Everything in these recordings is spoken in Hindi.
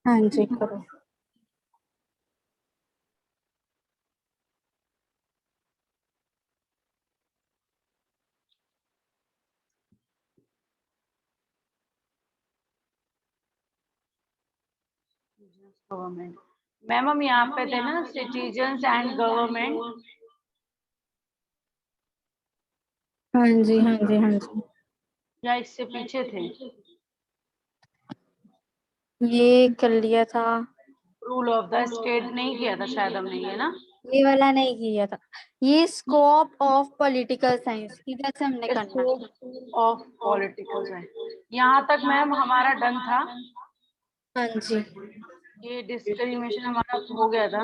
हाँ जी करो। गवर्नमेंट। मैम हम यहाँ पे थे ना, सिटीजन्स एंड गवर्नमेंट। हाँ जी हाँ जी हाँ जी, या इससे पीछे थे? ये कर लिया था। रूल ऑफ द स्टेट नहीं किया था शायद हमने, ये ना? ये वाला नहीं किया था। ये स्कोप ऑफ पॉलिटिकल साइंस इधर से हमने करना है। स्कोप ऑफ पॉलिटिकल साइंस, यहाँ तक मैम हमारा डन था। हाँ जी ये डिस्क्रिमिनेशन हमारा हो गया था,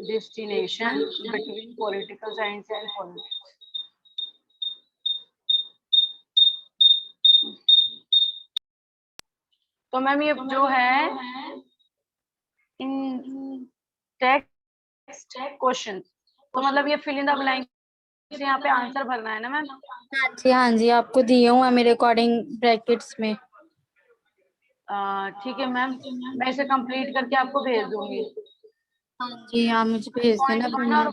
destination between political science and politics. तो मैम ये जो है इन टेक्स्ट क्वेश्चन, तो मतलब ये फिल इन द ब्लैंक, यहाँ पे आंसर भरना है ना मैम? हाँ जी आपको दिए हुआ मेरे अकॉर्डिंग ब्रैकेट्स में। ठीक है मैम, मैं इसे कंप्लीट करके आपको भेज दूंगी। हाँ जी आप मुझे भेज देना फिर 1.1 मैं। और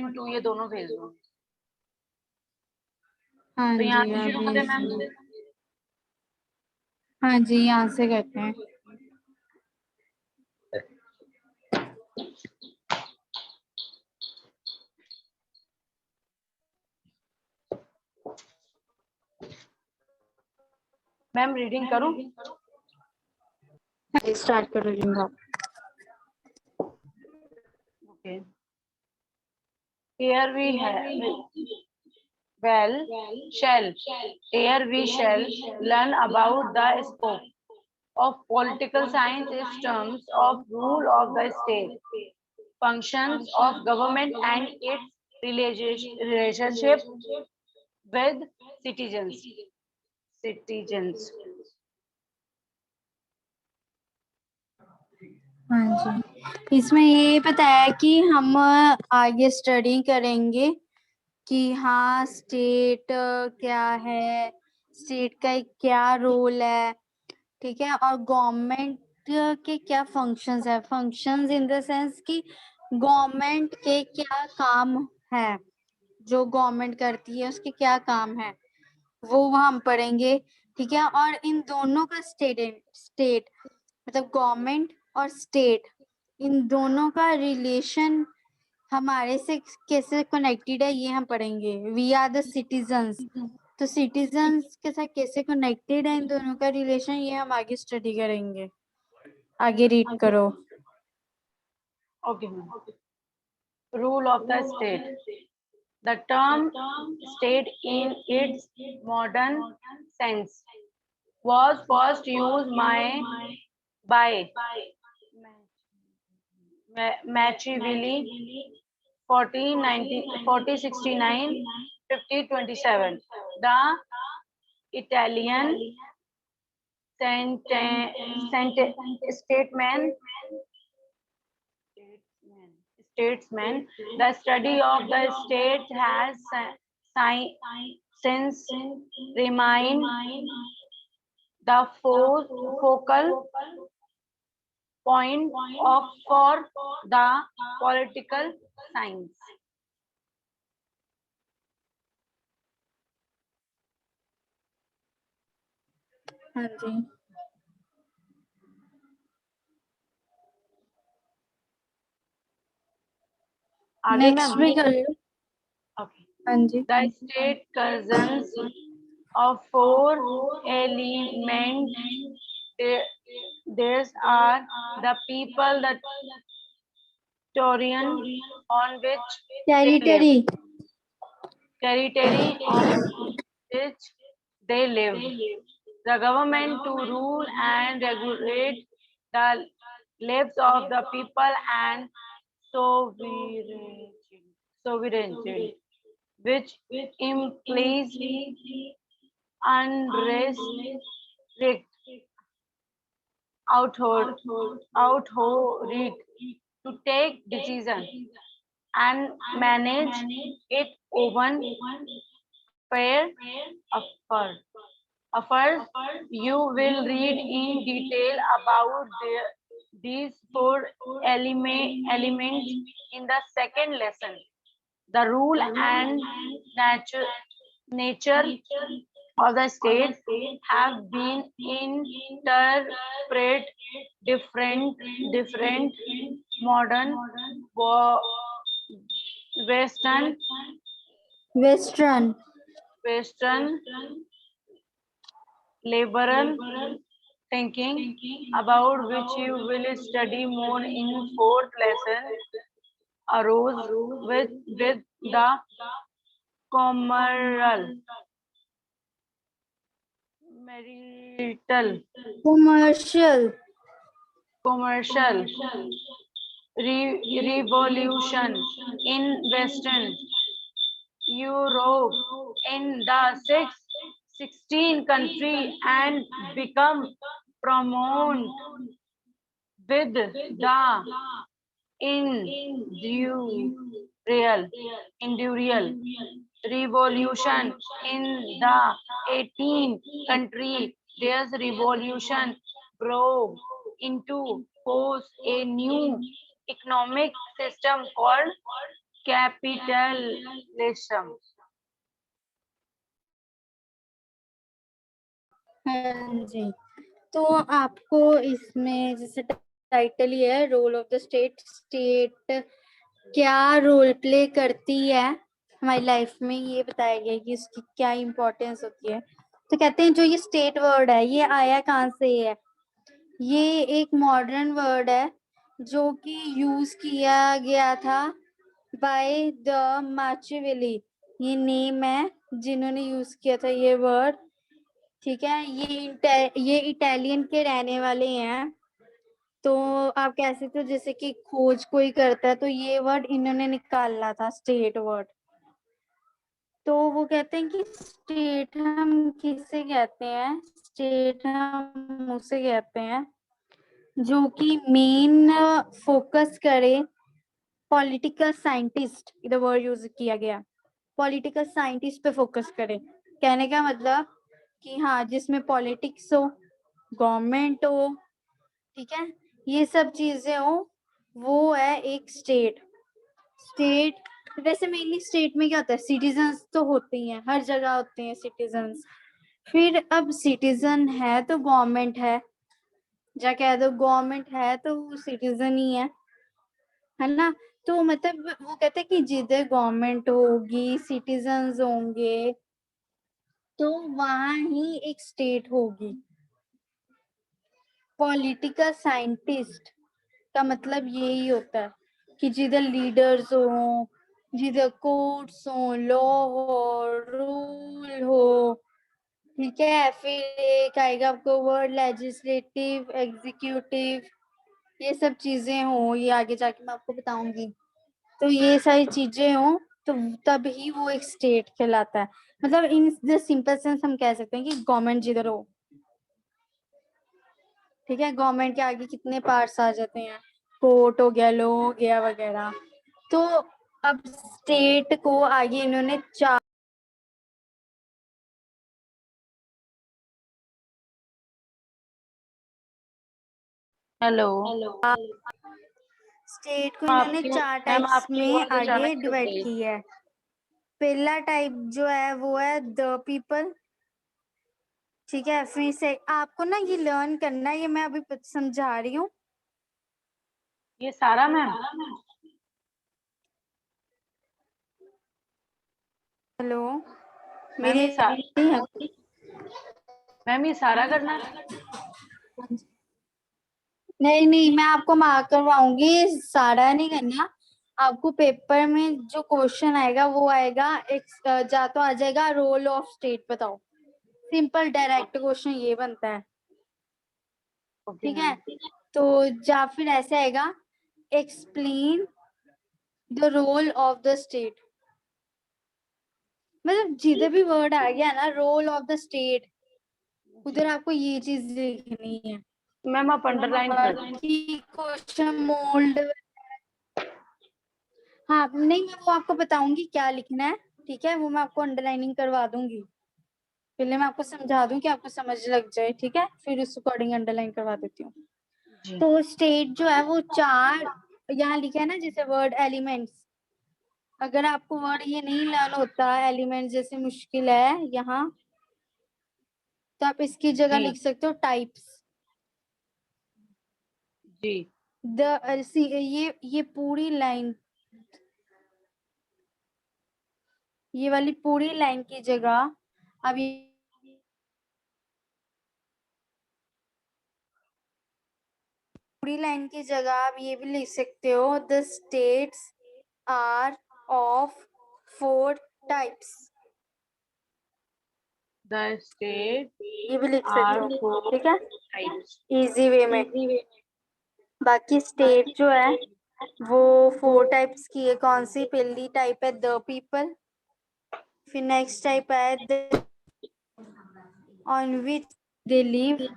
1.2 ये दोनों भेज दूंगी। हाँ तो यहाँ जी से आप शुरू करें भेज मैम? देना। हाँ जी यहाँ से करते हैं। मैम रीडिंग करूं? स्टार्ट कर रही हूँ। Okay, here we have, well, shall, here we shall learn about the scope of political science in terms of rule of the state, functions of government and its relationship with citizens. हाँ जी इसमें ये पता है कि हम आगे स्टडी करेंगे कि हाँ स्टेट क्या है, स्टेट का क्या रोल है, ठीक है, और गवर्नमेंट के क्या फंक्शंस है। फंक्शंस इन द सेंस कि गवर्नमेंट के क्या काम है, जो गवर्नमेंट करती है उसके क्या काम है, वो हम पढ़ेंगे, ठीक है। और इन दोनों का स्टेट मतलब गवर्नमेंट और स्टेट, इन दोनों का रिलेशन हमारे से कैसे कनेक्टेड है ये हम पढ़ेंगे। वी आर द सिटीजन्स, तो सिटीजन्स के साथ कैसे कनेक्टेड है इन दोनों का रिलेशन, ये हम आगे स्टडी करेंगे। आगे रीड करो। Okay, ma'am. Rule of the state. The term state in its modern sense was first used by Machiavelli 1469 5027. The Italian statesman, statesman, the study of the state has since remained the focal point of for the political science. हाँ जी आगे नेक्स्ट मैम? भी कर लो। Okay. हाँ जी The state consists of four elements. These are the people, the territory on which they live, territory. territory on which they live, the government to rule and regulate the lives of the people, and sovereignty, which implies unrestricted authority to take decision and manage it open fair affairs. You will read in detail about these four elements in the second lesson. The rule and nature of the state have been interpreted different modern western Western. western liberal thinking, about which you will study more in fourth lesson, arose with the commercial marital Commercial. commercial revolution in Western Europe in the 16 country and become prominent with the industrial revolution in the 18th country. There's revolution broke into force a new economic system called capitalism. हाँ जी, तो आपको इसमें जैसे टाइटल ही है role of the state. State क्या रोल प्ले करती है हमारी लाइफ में, ये बताया गया कि उसकी क्या इम्पोर्टेंस होती है। तो कहते हैं जो ये स्टेट वर्ड है ये आया कहाँ से है, ये एक मॉडर्न वर्ड है जो कि यूज किया गया था बाय द माचिवेली। ये नेम है जिन्होंने यूज किया था ये वर्ड, ठीक है। ये इटालियन के रहने वाले हैं। तो आप कह सकते हो जैसे कि खोज कोई करता है तो ये वर्ड इन्होंने निकाला था, स्टेट वर्ड। तो वो कहते हैं कि स्टेट हम किसे कहते हैं, स्टेट हम उसे कहते हैं जो कि मेन फोकस करे। पॉलिटिकल साइंटिस्ट इधर वर्ड यूज किया गया, पॉलिटिकल साइंटिस्ट पे फोकस करे। कहने का मतलब कि हाँ जिसमें पॉलिटिक्स हो, गवर्नमेंट हो, ठीक है, ये सब चीजें हो, वो है एक स्टेट। स्टेट वैसे मेनली स्टेट में क्या होता है, सिटीजन्स तो होते ही हैं, हर जगह होते हैं सिटीजन्स। फिर अब सिटीजन है तो गवर्नमेंट है कह दो, गवर्नमेंट है तो वो सिटीजन ही है ना। तो मतलब वो कहते हैं कि जिधर गवर्नमेंट होगी, सिटीजन्स होंगे, तो वहां ही एक स्टेट होगी। पॉलिटिकल साइंटिस्ट का मतलब यही होता है कि जिधर लीडर्स हो, जिधर कोर्ट्स हो, लॉ हो, रूल हो, ठीक है। फिर एक आएगा आपको वर्ड लेजिस्लेटिव, एग्जीक्यूटिव, ये सब चीजें हो, ये आगे जाके मैं आपको बताऊंगी। तो ये सारी चीजें हो तो तब ही वो एक स्टेट कहलाता है। मतलब इन द सिंपल सेंस हम कह सकते हैं कि गवर्नमेंट जिधर हो, ठीक है, गवर्नमेंट के आगे कितने पार्ट्स आ जाते हैं, कोर्ट हो गया, लॉ हो गया वगैरह। तो अब स्टेट को आगे इन्होंने चार हेलो स्टेट को इन्होंने आपकी चार मैम टाइप्स आपकी में आवाज अचानक आगे चुप डिवाइड गई। की है। पहला टाइप जो है वो है द पीपल, ठीक है। फिर से आपको ना ये लर्न करना है, ये मैं अभी समझा रही हूँ। ये सारा मैम, हेलो, मैम मेरी मैम ये सारा करना है। नहीं नहीं, मैं आपको मार्क करवाऊंगी, सारा नहीं करना। आपको पेपर में जो क्वेश्चन आएगा वो आएगा एक जा तो आ जाएगा रोल ऑफ स्टेट बताओ, सिंपल डायरेक्ट क्वेश्चन ये बनता है, ओके ठीक मैम। है। तो या फिर ऐसे आएगा explain the role of the state. मतलब जिधर भी वर्ड आ गया ना रोल ऑफ द स्टेट, उधर आपको ये चीज लिखनी है। मैम आप अंडरलाइन कर दो। बाकी क्वेश्चन मोल्ड, हाँ नहीं मैं वो आपको बताऊंगी क्या लिखना है, ठीक है, वो मैं आपको अंडरलाइनिंग करवा दूंगी। पहले मैं आपको समझा दूं कि आपको समझ लग जाए, ठीक है, फिर उस अकॉर्डिंग अंडरलाइन करवा देती हूँ। जी तो स्टेट जो है वो 4 यहाँ लिखा है ना, जैसे वर्ड एलिमेंट्स, अगर आपको वर्ड ये नहीं लर्न होता एलिमेंट जैसे मुश्किल है यहाँ, तो आप इसकी जगह जी लिख सकते हो टाइप्स। जी ये पूरी लाइन, ये वाली पूरी लाइन की जगह अब ये पूरी लाइन की जगह आप ये भी लिख सकते हो, the states are of 4 types, the state ये भी लिख सकते आर हो, फोर ठीक है, टाइप्स। इजी वे में। बाकी स्टेट जो है वो 4 टाइप्स की है। कौन सी? पहली टाइप है द पीपल, फिर नेक्स्ट टाइप है the on which they live,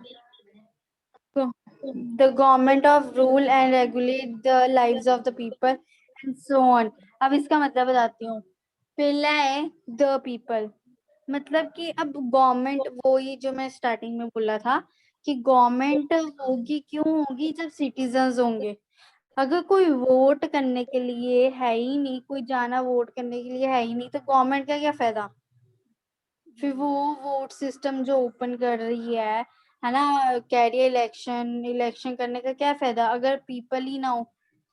the government of rule and regulate the lives of the people and so on। अब इसका मतलब बताती हूँ। पहला है the people, मतलब कि अब गवर्नमेंट, वो ही जो मैं स्टार्टिंग में बोला था कि गवर्नमेंट होगी, क्यों होगी? जब सिटीजन्स होंगे। अगर कोई वोट करने के लिए है ही नहीं, कोई जाना वोट करने के लिए है ही नहीं, तो गवर्नमेंट का क्या फायदा? फिर वो वोट सिस्टम जो ओपन कर रही है ना, कैरियर इलेक्शन, इलेक्शन करने का क्या फायदा अगर पीपल ही ना हो,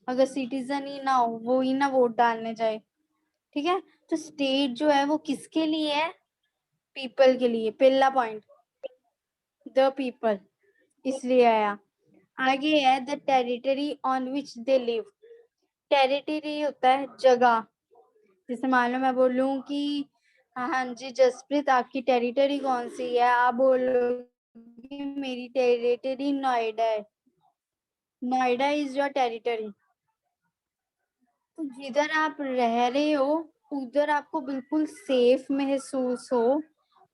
अगर सिटीजन ही ना हो, वो ही ना वोट डालने जाए, ठीक है। तो स्टेट जो है वो किसके लिए है? पीपल के लिए, पहला पॉइंट द पीपल, इसलिए आया। आगे है the territory on which they live. Territory होता है जगह, जैसे मान लो मैं बोलूं कि हाँ जी जसप्रीत, आपकी टेरिटरी कौन सी है? आप बोलोगे मेरी टेरिटरी नोएडा है, नोएडा इज योर टेरिटरी। तो जिधर आप रह रहे हो उधर आपको बिल्कुल सेफ महसूस हो,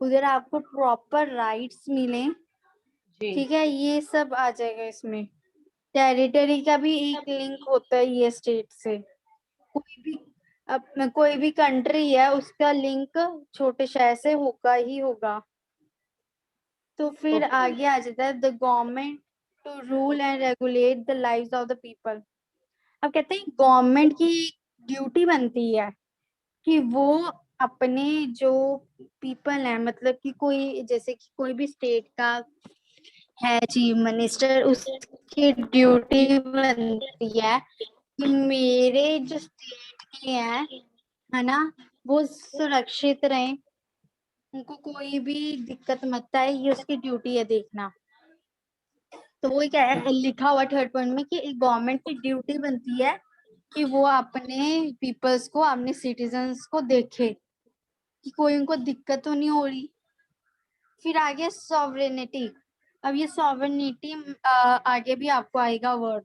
उधर आपको प्रॉपर राइट्स मिले, जी ठीक है, ये सब आ जाएगा इसमें। टेरिटरी का भी एक लिंक होता है ये स्टेट से। कोई भी कोई भी कंट्री है उसका लिंक छोटे शहर से होगा ही होगा। तो फिर ओके आगे आ जाता है the government to rule and regulate the lives of the people. अब कहते हैं गवर्नमेंट की ड्यूटी बनती है कि वो अपने जो पीपल है, मतलब कि कोई, जैसे कि कोई भी स्टेट का है चीफ मिनिस्टर, उसकी ड्यूटी बनती है कि मेरे जो स्टेट के हैं, है ना, वो सुरक्षित रहें, उनको कोई भी दिक्कत मत आए, ये उसकी ड्यूटी है देखना। तो वो क्या है लिखा हुआ थर्ड पॉइंट में कि गवर्नमेंट की ड्यूटी बनती है कि वो अपने पीपल्स को, अपने सिटीजन्स को देखे कि कोई उनको दिक्कत तो नहीं हो रही। फिर आगे सॉवरेनिटी। अब ये सॉवरेनिटी आगे भी आपको आएगा वर्ड,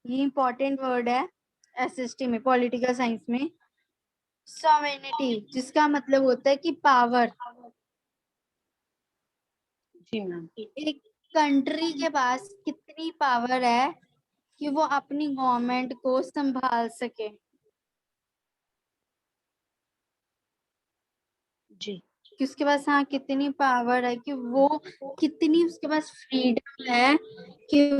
ये इंपॉर्टेंट वर्ड है एसएसटी में, पॉलिटिकल साइंस में। सॉवरेनिटी जिसका मतलब होता है कि पावर, जी मैम। एक कंट्री के पास कितनी पावर है कि वो अपनी गवर्नमेंट को संभाल सके, जी कि उसके पास हाँ कितनी पावर है, कि वो कितनी उसके पास फ्रीडम है कि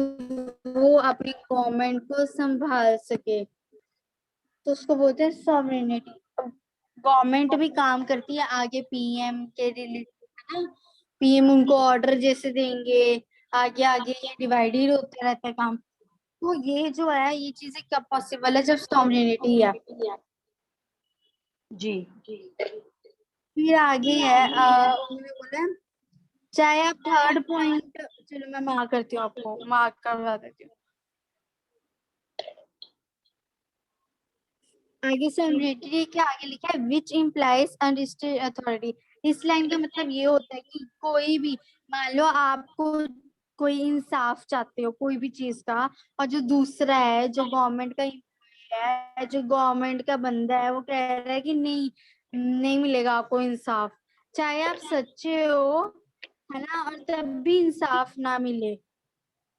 वो अपनी गवर्नमेंट को संभाल सके, तो उसको बोलते हैं सॉवरेनिटी। गवर्नमेंट भी काम करती है आगे पीएम के रिलेटेड, है ना, पीएम उनको ऑर्डर जैसे देंगे, आगे आगे ये डिवाइडेड होता रहता है काम। तो ये जो है ये चीजें कब पॉसिबल है? जब सॉवरेनिटी है। जी फिर आगे है उन्होंने बोला चाहे आप थर्ड पॉइंट, चलो मैं मार्क करती हूँ, आपको मार्क करवा देती हूँ। आगे सॉवरेनिटी के आगे लिखा है विच इम्प्लाइज अनरिस्ट्रिक्टेड अथॉरिटी। इस लाइन का मतलब ये होता है कि कोई भी, मान लो आपको कोई इंसाफ चाहते हो कोई भी चीज का, और जो दूसरा है जो गवर्नमेंट का है, जो गवर्नमेंट का बंदा है, वो कह रहा है कि नहीं, नहीं मिलेगा आपको इंसाफ, चाहे आप सच्चे हो, है ना, और तब भी इंसाफ ना मिले,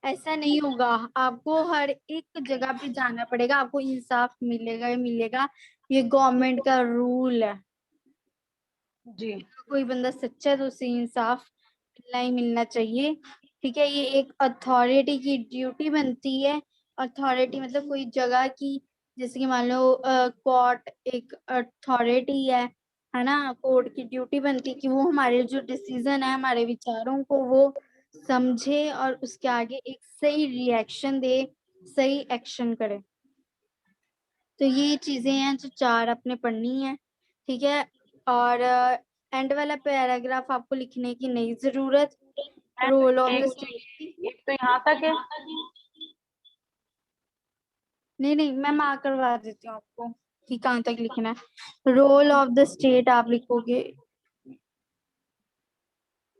ऐसा नहीं होगा। आपको हर एक जगह पे जाना पड़ेगा, आपको इंसाफ मिलेगा ही मिलेगा, ये गवर्नमेंट का रूल है। जी कोई बंदा सच्चा है तो उसे इंसाफ मिलना ही मिलना चाहिए। ठीक है, ये एक अथॉरिटी की ड्यूटी बनती है। अथॉरिटी मतलब कोई जगह की, जैसे कि मान लो कोर्ट एक अथॉरिटी है ना। कोर्ट की ड्यूटी बनती है कि वो हमारे जो डिसीजन है, हमारे विचारों को वो समझे और उसके आगे एक सही रिएक्शन दे, सही एक्शन करे। तो ये चीजें हैं जो 4 अपने पढ़नी है। ठीक है, और एंड वाला पैराग्राफ आपको लिखने की नहीं जरूरत। रोल ऑफ द स्टेट, एक तो यहाँ तक है। नहीं मैं मार्क करवा देती हूँ आपको कि कहाँ तक लिखना है। रोल ऑफ द स्टेट आप लिखोगे।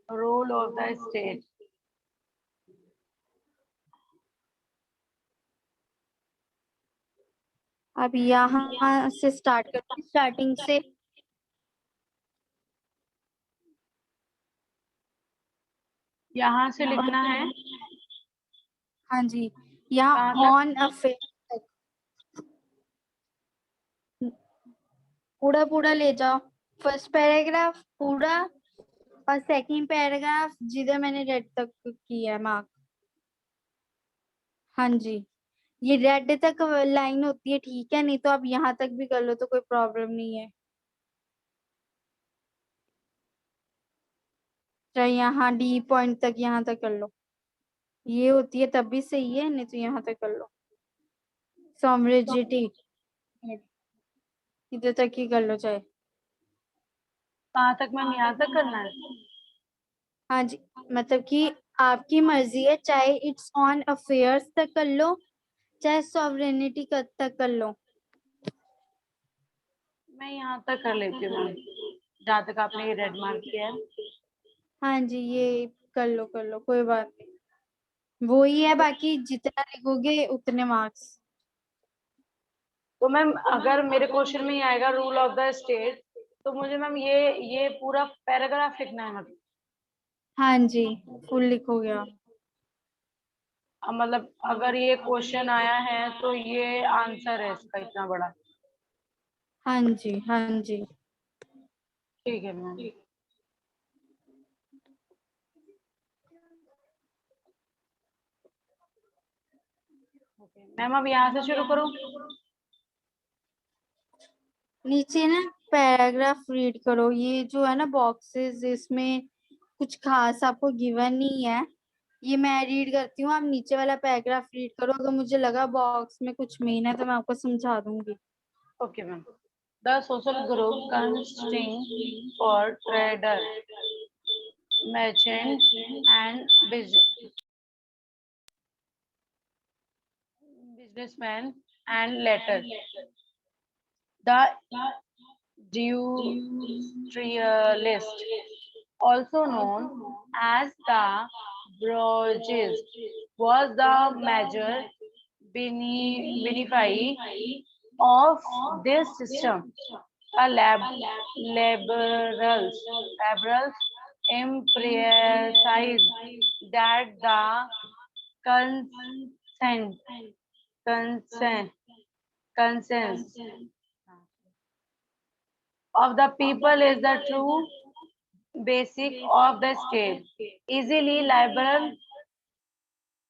रोल ऑफ द स्टेट, अब यहाँ से स्टार्ट करते हैं, स्टार्टिंग से। यहाँ से लिखना है। हाँ जी, यहाँ कहाँ तक? ऑन अफेयर तक पूरा पूरा ले जाओ। फर्स्ट पैराग्राफ पूरा और सेकंड पैराग्राफ जिधर मैंने रेड तक किया है मार्क। हाँ जी, ये रेड तक लाइन होती है, ठीक है, नहीं तो आप यहाँ तक भी कर लो तो कोई प्रॉब्लम नहीं है। चाहे यहाँ डी पॉइंट तक यहाँ तक कर लो, ये होती है तब भी सही है, नहीं तो यहाँ तक कर लो। सॉमरिजिटी इधर तक ही कर लो चाहे। कहाँ तक मैम? यहाँ तक करना है? हाँ जी, मतलब कि आपकी मर्जी है, चाहे इट्स ऑन अफेयर्स तक कर लो, चाहे सॉवरेनिटी तक कर लो। मैं यहाँ तक कर लेती हूँ मैम, जहाँ तक आपने ये रेड मार्क किया है। हाँ जी, ये कर लो कोई बात नहीं, वो ही है, बाकी जितना लिखोगे उतने मार्क्स। तो मैम अगर मेरे क्वेश्चन में ही आएगा रूल ऑफ द स्टेट, तो मुझे मैम ये पूरा पैराग्राफ लिखना है मतलब? हाँ जी, फुल लिखोगे आप। मतलब अगर ये क्वेश्चन आया है तो ये आंसर है इसका इतना बड़ा? हाँ जी हाँ जी। ठीक है मैम। मैम अब यहाँ से शुरू करूँ? नीचे ना पैराग्राफ रीड करो, ये जो है ना बॉक्सेस, इसमें कुछ खास आपको गिवन नहीं है। ये मैं रीड करती हूँ, आप नीचे वाला पैराग्राफ रीड करो, अगर मुझे लगा बॉक्स में कुछ मेन है तो मैं आपको समझा दूंगी। Okay ma'am. The social group consisting for trader, merchant and businessman and later the industrialist, also known as the bourgeois, was the major beneficiary of this system. The liberals emphasized that the consent, consent, consent of the people is the true basic of the state. Easily liberal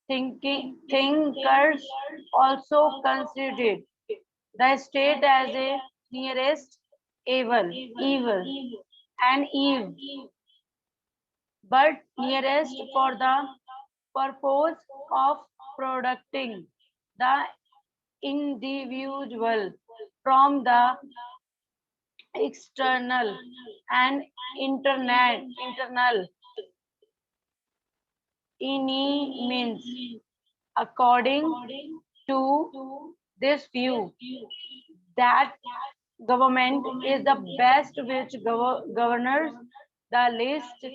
thinkers also considered the state as a nearest evil, and Eve, but nearest for the purpose of protecting the individual from the external and internal enemies. According to this view, that government is the best which governs the least.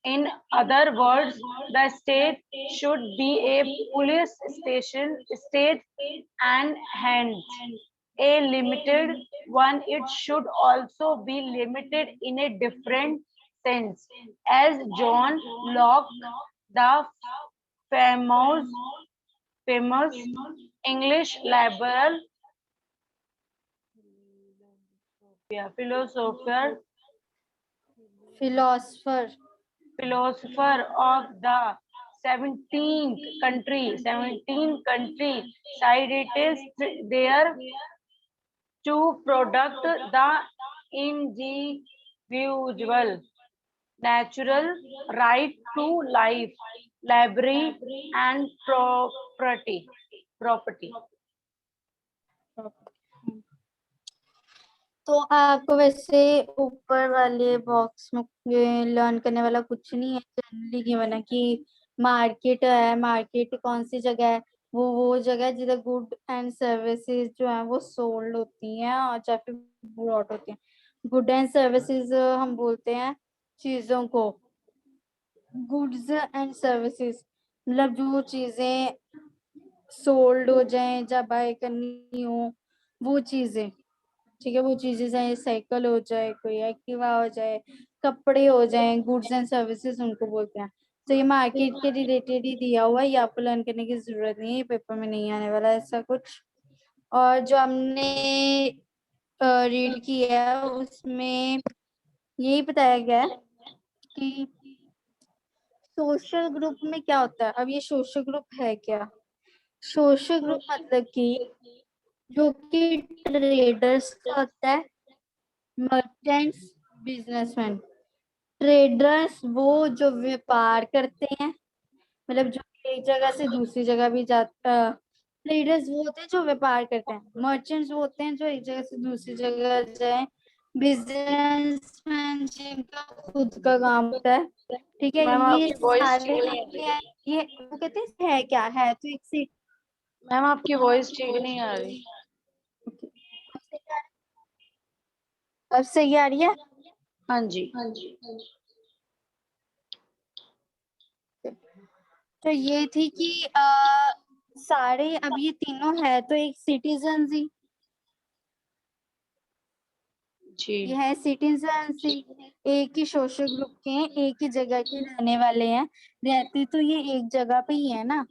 In other words, the state should be a police state and hence a limited one. It should also be limited in a different sense, as John Locke, the famous famous English liberal philosopher philosopher philosopher of the 17th country, 17 country side it is there to protect the individual natural right to life, liberty and property. तो आपको वैसे ऊपर वाले बॉक्स में लर्न करने वाला कुछ नहीं है, जनरली गिवन है कि मार्केट है, मार्केट कौन सी जगह है, वो जगह है जिधर गुड एंड सर्विसेज जो है वो सोल्ड होती हैं और चाहे फिर ब्रॉड होती हैं। गुड एंड सर्विसेज हम बोलते हैं चीजों को, गुड्स एंड सर्विसेज मतलब जो चीजें सोल्ड हो जाए या बाय करनी हो वो चीजें, ठीक है, वो चीजें चाहे साइकिल हो जाए, कोई एक्टिवा हो जाए, कपड़े हो जाए, गुड्स एंड सर्विसेज उनको बोलते हैं। तो ये मार्केट के रिलेटेड ही दिया हुआ है, ये आपको लर्न करने की जरूरत नहीं है, पेपर में नहीं आने वाला ऐसा कुछ। और जो हमने रीड किया है उसमें यही बताया गया है कि सोशल ग्रुप में क्या होता है। अब ये सोशल ग्रुप है क्या? सोशल ग्रुप मतलब कि जो कि ट्रेडर्स का होता है, मर्चेंट्स, बिजनेसमैन। ट्रेडर्स वो जो व्यापार करते हैं, मतलब जो एक जगह से दूसरी जगह भी जाता, ट्रेडर्स वो होते हैं जो व्यापार करते हैं। मर्चेंट्स वो होते हैं जो एक जगह से दूसरी जगह जाए। बिजनेसमैन जिनका खुद का काम होता है, ठीक है, मैम ये आपकी वॉइस सारे ठीक नहीं आ रही। ये वो कहते हैं है क्या है, तो एक से मैम आपकी वॉइस ठीक नहीं आ रही। अब सही आ रही है। हाँ जी। तो ये थी कि सारे अब ये तीनों है तो एक सिटीजन ही, जी ये है सिटीजन ही, एक ही सोशल ग्रुप के हैं, एक ही जगह के रहने वाले हैं, रहते तो ये एक जगह पे ही है ना,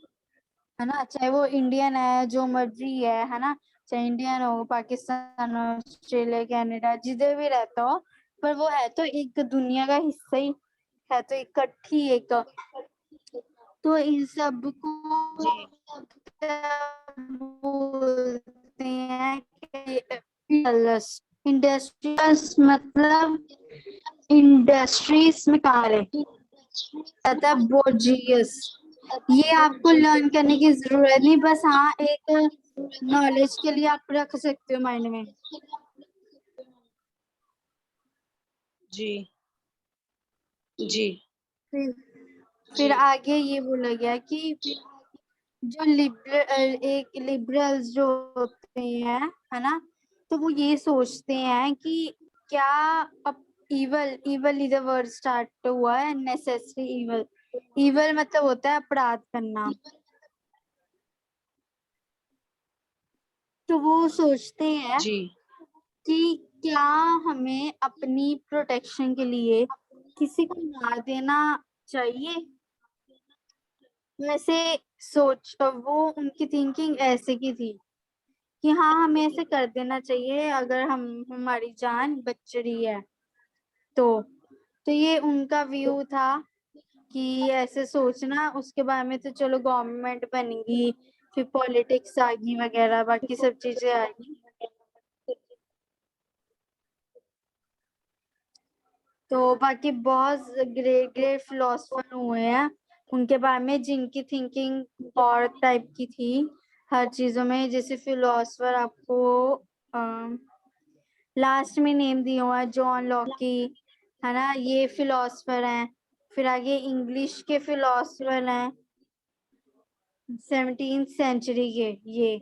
है ना, चाहे वो इंडियन है, जो मर्जी है ना, चाहे इंडियन हो, पाकिस्तान हो, ऑस्ट्रेलिया, कनाडा, जिधर भी रहता हो, पर वो है तो एक दुनिया का हिस्सा ही है, तो इकट्ठी एक। तो इन सब को जी क्या बोलते हैं कि इंडस्ट्रीज, मतलब इंडस्ट्रीज में कार्य रहता है, बोर्जियस। ये आपको लर्न करने की जरूरत नहीं, बस हाँ एक नॉलेज के लिए आप रख सकते हो माइंड में। जी जी फिर आगे ये बोला गया कि जो लिबरल्स जो होते हैं, है ना, तो वो ये सोचते हैं कि क्या अब इवल, इवल इधर वर्ड स्टार्ट हुआ है, नेसेसरी इवल। इवल मतलब होता है अपराध करना। तो वो सोचते हैं जी कि क्या हमें अपनी प्रोटेक्शन के लिए किसी को मार देना चाहिए। वैसे सोच वो उनकी थिंकिंग ऐसे की थी कि हाँ हमें ऐसे कर देना चाहिए अगर हम हमारी जान बच रही है तो ये उनका व्यू था कि ऐसे सोचना। उसके बाद में तो चलो गवर्नमेंट बनेगी, फिर पॉलिटिक्स आ गई वगैरह, बाकी सब चीजें आ गई। तो बाकी बहुत ग्रेट ग्रेट फिलोसफर हुए हैं उनके बारे में, जिनकी थिंकिंग और टाइप की थी हर चीजों में। जैसे फिलोसफर आपको लास्ट में नेम दिया हुआ है, जॉन लॉकी, है ना, ये फिलोसफर हैं। फिर आगे इंग्लिश के फिलोसफर हैं 17th सेंचुरी के, ये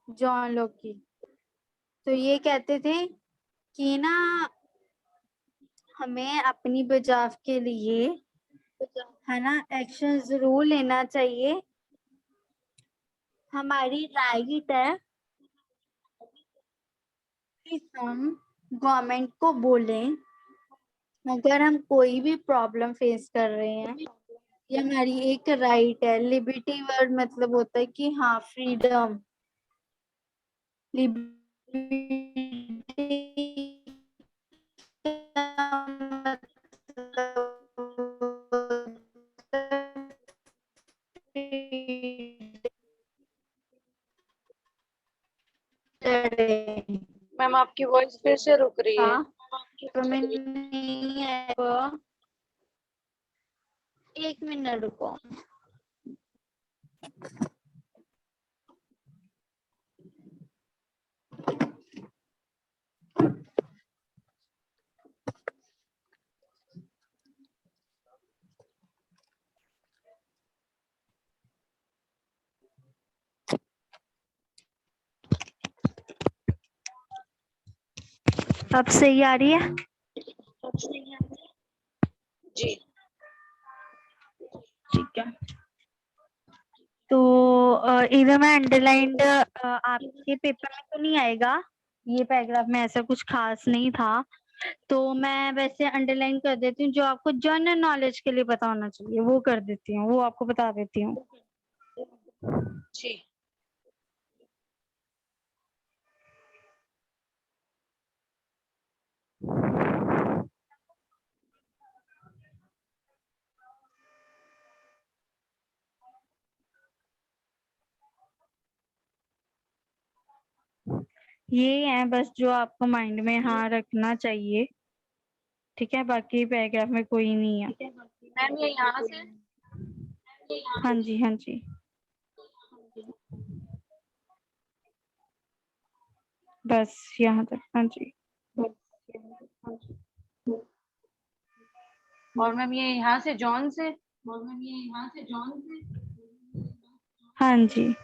जॉन लॉकी। तो ये कहते थे कि ना हमें अपनी बचाव के लिए, है ना, एक्शन जरूर लेना चाहिए। हमारी राइट है कि हम गवर्नमेंट को बोलें अगर हम कोई भी प्रॉब्लम फेस कर रहे हैं। ये हमारी एक राइट है। लिबर्टी वर्ड मतलब होता है कि हाँ फ्रीडम, लिबर्टी yesterday. मैम आपकी वॉइस फिर से रुक रही है। तुम्हें नहीं है वो? 1 मिनट रुको। अब सही आ रही है? जी ठीक है। तो इधर मैं अंडरलाइंड आपके पेपर में तो नहीं आएगा, ये पैराग्राफ में ऐसा कुछ खास नहीं था, तो मैं वैसे अंडरलाइन कर देती हूँ। जो आपको जनरल नॉलेज के लिए पता होना चाहिए वो कर देती हूँ, वो आपको बता देती हूँ। जी ये है बस जो आपको माइंड में हाँ रखना चाहिए, ठीक है? बाकी पैराग्राफ में कोई नहीं है। मैम ये यहाँ से हाँ जी, हाँ जी, बस यहाँ तक। हाँ जी, और मैम ये यहाँ से जॉन से हाँ जी।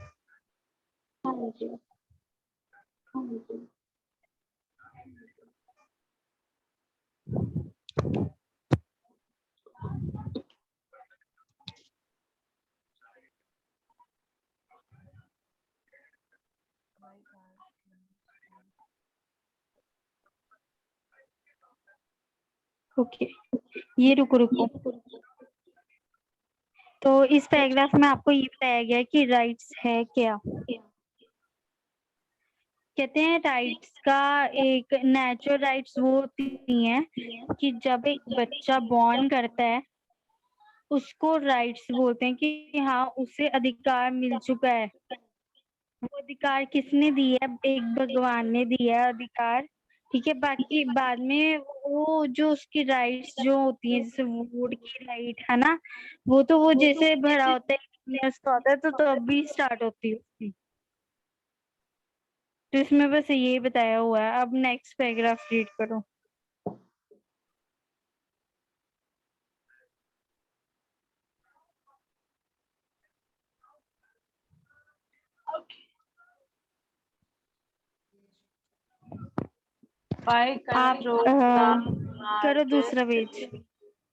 ओके, ये रुको रुको। तो इस पैराग्राफ में आपको ये बताया गया कि राइट्स है क्या। कहते हैं राइट्स का एक नेचुरल राइट्स वो होती हैं कि जब एक बच्चा बॉर्न करता है उसको राइट्स बोलते हैं कि हाँ उसे अधिकार मिल चुका है। वो अधिकार किसने दिया है? एक भगवान ने दिया है अधिकार, ठीक है? बाकी बाद में वो जो उसकी राइट्स जो होती हैं, जैसे वोट की राइट है ना, वो तो वो जैसे भरा होता है 18 का होता है तो अभी स्टार्ट होती है उसकी। तो इसमें बस ये बताया हुआ है। अब नेक्स्ट पैराग्राफ रीड करो। by आप control the करो दूसरा market पेज।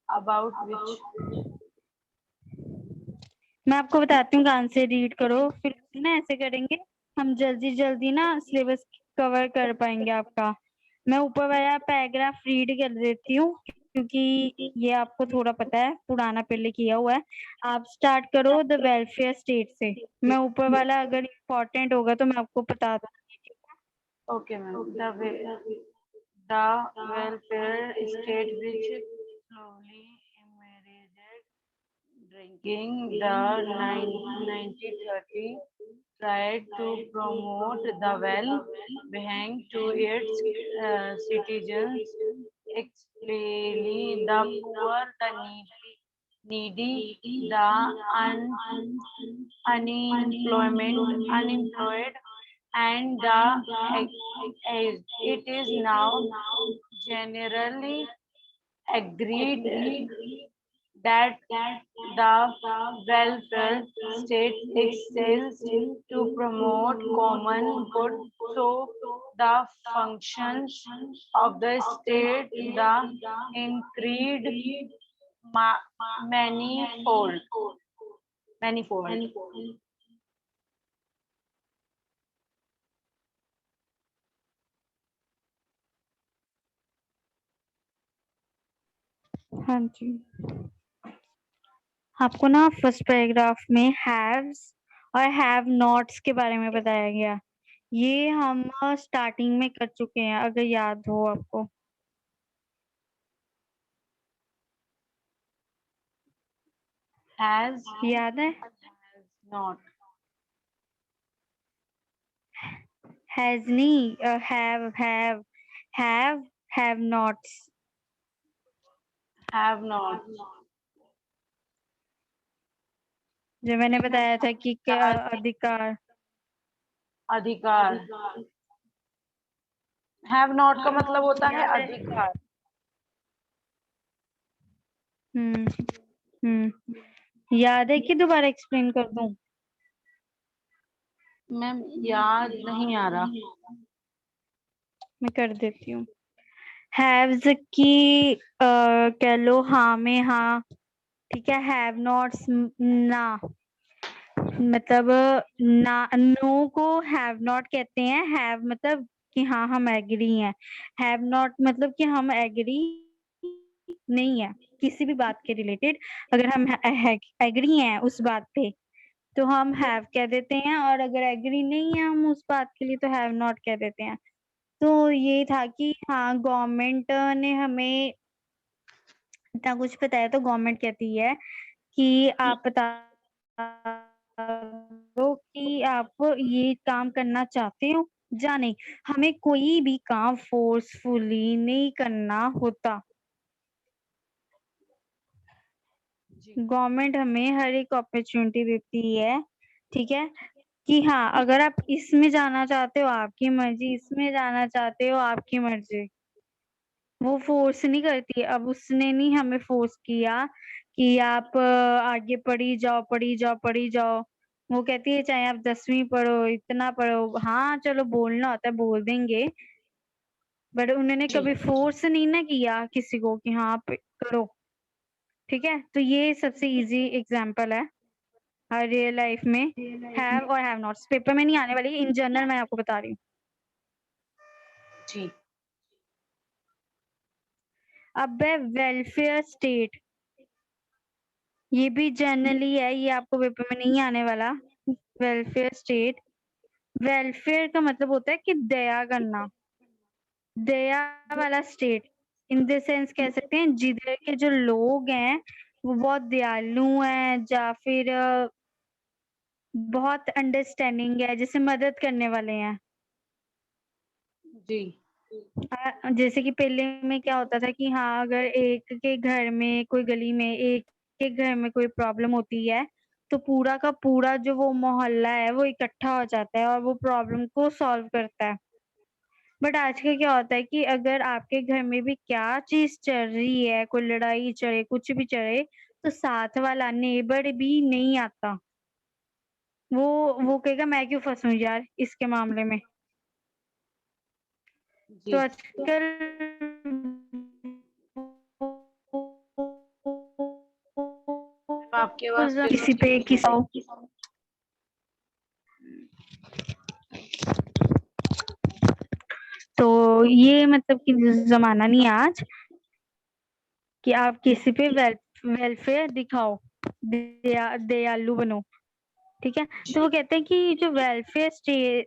about which मैं आपको बताती हूँ कहाँ से रीड करो, फिर ना ऐसे करेंगे हम जल्दी जल्दी ना सिलेबस कवर कर पाएंगे आपका। मैं ऊपर वाला पैराग्राफ रीड कर देती हूँ क्योंकि ये आपको थोड़ा पता है, पुराना पहले किया हुआ है। आप स्टार्ट करो द वेलफेयर स्टेट से। मैं ऊपर वाला अगर इम्पोर्टेंट होगा तो मैं आपको बता दूंगी। okay ma'am the welfare state which slowly emerged drinking the 1930 tried to promote the well-being to its citizens, especially the poor, the needy, the unemployed, and the aged. It is now generally agreed that the welfare state exists to promote common good. So the functions of the state the increased manifold. हाँ जी, आपको ना फर्स्ट पैराग्राफ में हैव्स और हैव नॉट्स के बारे में बताया गया। ये हम स्टार्टिंग में कर चुके हैं अगर याद हो आपको। Has याद है? not हैज नहीं, हैव नॉट्स। have not, जो मैंने बताया था कि क्या कहा से अधिकार। अधिकार, have not का मतलब होता है याद है? अधिकार। हम्म याद है कि दोबारा एक्सप्लेन कर दूं? मैम याद नहीं आ रहा। मैं कर देती हूँ। हैव्स की कह लो हाँ में हाँ, ठीक है। हैव नॉट्स ना, मतलब ना, नो को हैव नॉट कहते हैं। हैव मतलब कि हाँ हम एग्री हैं। हैव नॉट मतलब कि हम एग्री नहीं है किसी भी बात के रिलेटेड। अगर हम एग्री हैं उस बात पे तो हम हैव कह देते हैं, और अगर एग्री नहीं है हम उस बात के लिए तो हैव नॉट कह देते हैं। तो ये था कि हाँ गवर्नमेंट ने हमें इतना कुछ बताया, तो गवर्नमेंट कहती है कि आप बता दो कि आप ये काम करना चाहते हो या नहीं। हमें कोई भी काम फोर्सफुली नहीं करना होता। जी गवर्नमेंट हमें हर एक अपॉर्चुनिटी देती है, ठीक है, कि हाँ अगर आप इसमें जाना चाहते हो आपकी मर्जी, इसमें जाना चाहते हो आपकी मर्जी। वो फोर्स नहीं करती। अब उसने नहीं हमें फोर्स किया कि आप आगे पढ़ी जाओ, पढ़ी जाओ, पढ़ी जाओ। वो कहती है चाहे आप 10वीं पढ़ो, इतना पढ़ो, हाँ चलो बोलना होता है बोल देंगे, बट उन्होंने जी कभी फोर्स नहीं ना किया किसी को कि हाँ आप करो। ठीक है, तो ये सबसे इजी एग्जाम्पल है हर रियल लाइफ में। हैव और हैव नॉट्स पेपर में नहीं आने वाली, इन जनरल मैं आपको बता रही हूँ। जी अब है वेलफेयर स्टेट। ये भी जनरली है, ये आपको पेपर में नहीं आने वाला। वेलफेयर स्टेट, वेलफेयर का मतलब होता है कि दया करना, दया वाला स्टेट। इन द सेंस कह सकते हैं जिधर के जो लोग हैं वो बहुत दयालु हैं, या फिर बहुत अंडरस्टैंडिंग है, जैसे मदद करने वाले हैं। जी जैसे कि पहले में क्या होता था कि हाँ अगर एक के घर में कोई गली में एक के घर में कोई प्रॉब्लम होती है तो पूरा का पूरा जो वो मोहल्ला है वो इकट्ठा हो जाता है और वो प्रॉब्लम को सॉल्व करता है। बट आजकल क्या होता है कि अगर आपके घर में भी क्या चीज चल रही है, कोई लड़ाई चले, कुछ भी चले, तो साथ वाला नेबर भी नहीं आता। वो कहेगा मैं क्यों फंसूं यार इसके मामले में। तो जी आजकल मैम आपकी आवाज फिर किसी से पे ब्रेक हो रही किसी, तो ये मतलब कि जमाना नहीं है आज कि आप किसी पे वेलफेयर दिखाओ, दयालु बनो। ठीक है, है। तो वो जी कहते हैं कि जो वेलफेयर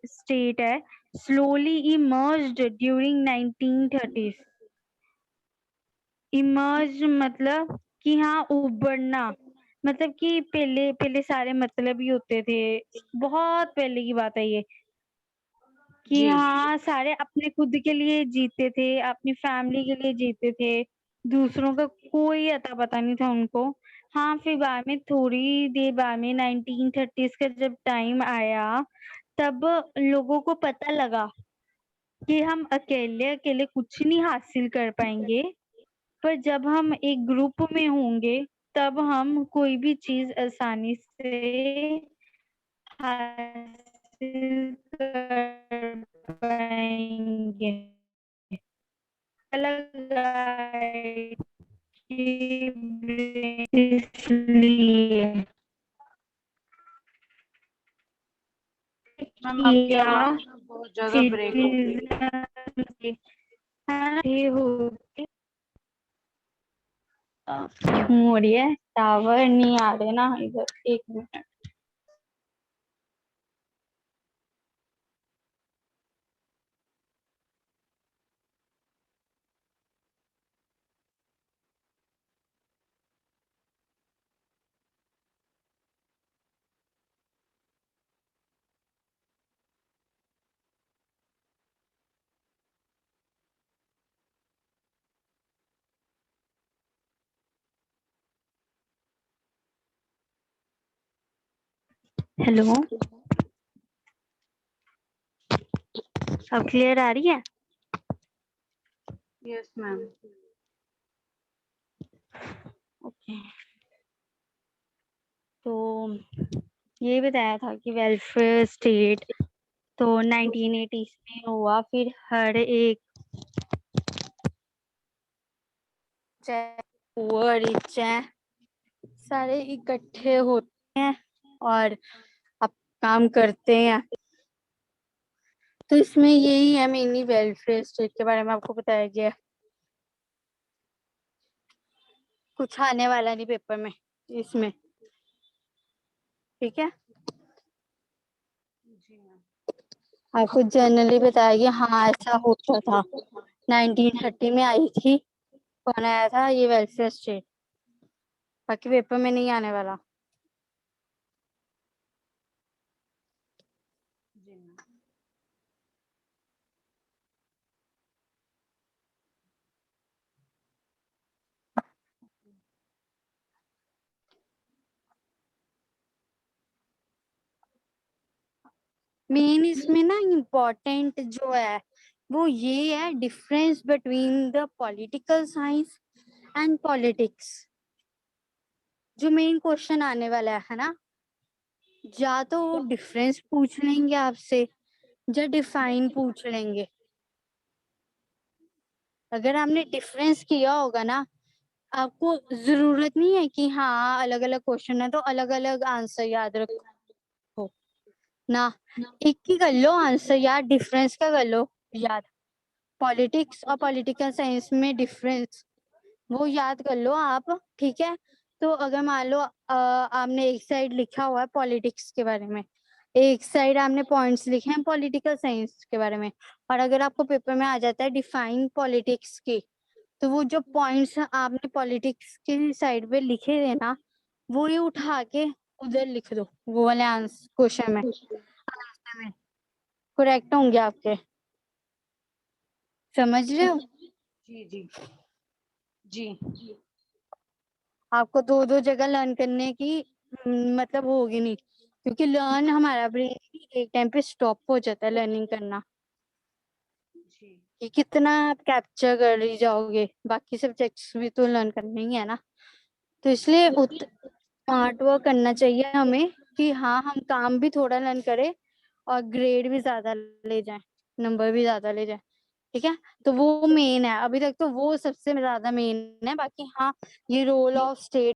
स्टेट है slowly emerged during 1930s। Emerge मतलब कि हाँ उभरना, मतलब कि पहले पहले सारे मतलब ही होते थे। बहुत पहले की बात है ये, कि जी हाँ सारे अपने खुद के लिए जीते थे, अपनी फैमिली के लिए जीते थे, दूसरों का कोई अता पता नहीं था उनको। हाँ फिर बाद में थोड़ी देर बाद में 1930s का जब टाइम आया तब लोगों को पता लगा कि हम अकेले अकेले कुछ नहीं हासिल कर पाएंगे, पर जब हम एक ग्रुप में होंगे तब हम कोई भी चीज आसानी से हासिल कर पाएंगे। अलग आए कि इसलिए मैम आपकी किया आवाज ना बहुत ज्यादा ब्रेक हो रही है। सिटीजन के, ये हो क्यों हो रही है, टावर नहीं आ रहे ना इधर, एक मिनट। हेलो, अब क्लियर आ रही है? Yes ma'am. ओके, तो ये बताया था कि वेलफेयर स्टेट तो 1980 में हुआ, फिर हर एक चाहे पुअर रिच है सारे इकट्ठे होते हैं और अब काम करते हैं। तो इसमें यही है मेनली वेलफेयर स्टेट के बारे में आपको बताया गया है। कुछ आने वाला नहीं पेपर में इसमें, ठीक है। जी मैम। आपको जनरली बताया गया, हाँ ऐसा होता था। 1930 में आई थी, कौन आया था? ये वेलफेयर स्टेट, बाकी पेपर में नहीं आने वाला। जी मैम। मेन इसमें ना इम्पोर्टेंट जो है वो ये है, difference between the political science and politics. जो मेन क्वेश्चन आने वाला है ना, या तो वो डिफरेंस पूछ लेंगे आपसे या डिफाइन पूछ लेंगे। अगर आपने डिफरेंस किया होगा ना, आपको जरूरत नहीं है कि हाँ अलग अलग क्वेश्चन है तो अलग अलग आंसर याद रखो ना, एक ही कर लो आंसर याद, डिफरेंस का कर लो याद। पॉलिटिक्स और पॉलिटिकल साइंस में डिफरेंस वो याद कर लो आप, ठीक है। तो अगर मान लो आपने एक साइड लिखा हुआ है पॉलिटिक्स के बारे में, एक साइड आपने पॉइंट्स लिखे हैं पॉलिटिकल साइंस के बारे में, और अगर आपको पेपर में आ जाता है डिफाइन पॉलिटिक्स की, तो वो जो पॉइंट्स आपने पॉलिटिक्स के साइड पे लिखे थे ना, वो ये उठा के उधर लिख दो, वो वाले आंसर क्वेश्चन में, आंसर में करेक्ट होंगे आपके। समझ रहे हो? जी जी जी। आपको दो दो जगह लर्न करने की मतलब होगी नहीं, क्योंकि लर्न हमारा ब्रेन एक टाइम पे स्टॉप हो जाता है लर्निंग करना, जी कि कितना आप कैप्चर कर ही जाओगे, बाकी सब्जेक्ट्स भी तो लर्न करने ही है ना। तो इसलिए स्मार्ट वर्क करना चाहिए हमें कि हाँ हम काम भी थोड़ा लर्न करें और ग्रेड भी ज्यादा ले जाएं, नंबर भी ज्यादा ले जाएं, ठीक है। तो वो मेन है, अभी तक तो वो सबसे ज्यादा मेन है। बाकी हाँ, ये रोल ऑफ स्टेट